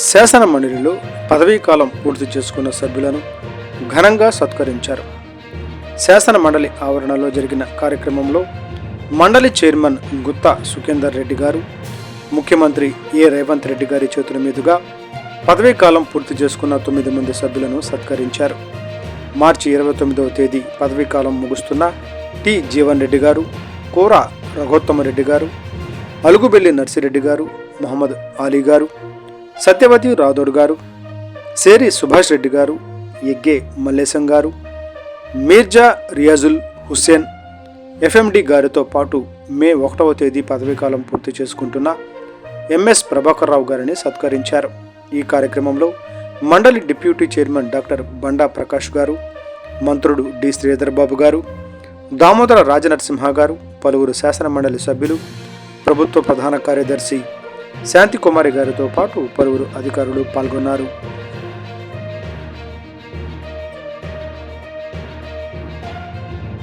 శాసన మండలిలో పదవీకాలం పూర్తి చేసుకున్న సభ్యులను ఘనంగా సత్కరించారు. శాసన మండలి ఆవరణలో జరిగిన కార్యక్రమంలో మండలి చైర్మన్ గుత్తా సుఖేందర్ రెడ్డి గారు, ముఖ్యమంత్రి రేవంత్ రెడ్డి గారి చేతుల మీదుగా పదవీకాలం పూర్తి చేసుకున్న 9 మంది సభ్యులను సత్కరించారు. మార్చి 29వ తేదీ పదవీకాలం ముగుస్తున్న టి జీవన్ రెడ్డి గారు, కోర రఘోత్తమ రెడ్డి గారు, అలుగుబెల్లి నర్సిరెడ్డి గారు, మహమ్మద్ అలీ గారు, సత్యవతి రాథోడ్ గారు, సేరి సుభాష్ రెడ్డి గారు, ఎగ్గే మల్లేశం గారు, మీర్జా రియాజుల్ హుస్సేన్ ఎఫ్ఎండి గారితో పాటు మే 1వ తేదీ పదవీకాలం పూర్తి చేసుకుంటున్న ఎంఎస్ ప్రభాకర్ రావు గారిని సత్కరించారు. ఈ కార్యక్రమంలో మండలి డిప్యూటీ చైర్మన్ డాక్టర్ బండా ప్రకాష్ గారు, మంత్రుడు డి శ్రీధర్ బాబు గారు, దామోదర రాజనరసింహ గారు, పలువురు శాసన మండలి సభ్యులు, ప్రభుత్వ ప్రధాన కార్యదర్శి శాంతికుమారి గారితో పాటు పలువురు అధికారులు పాల్గొన్నారు.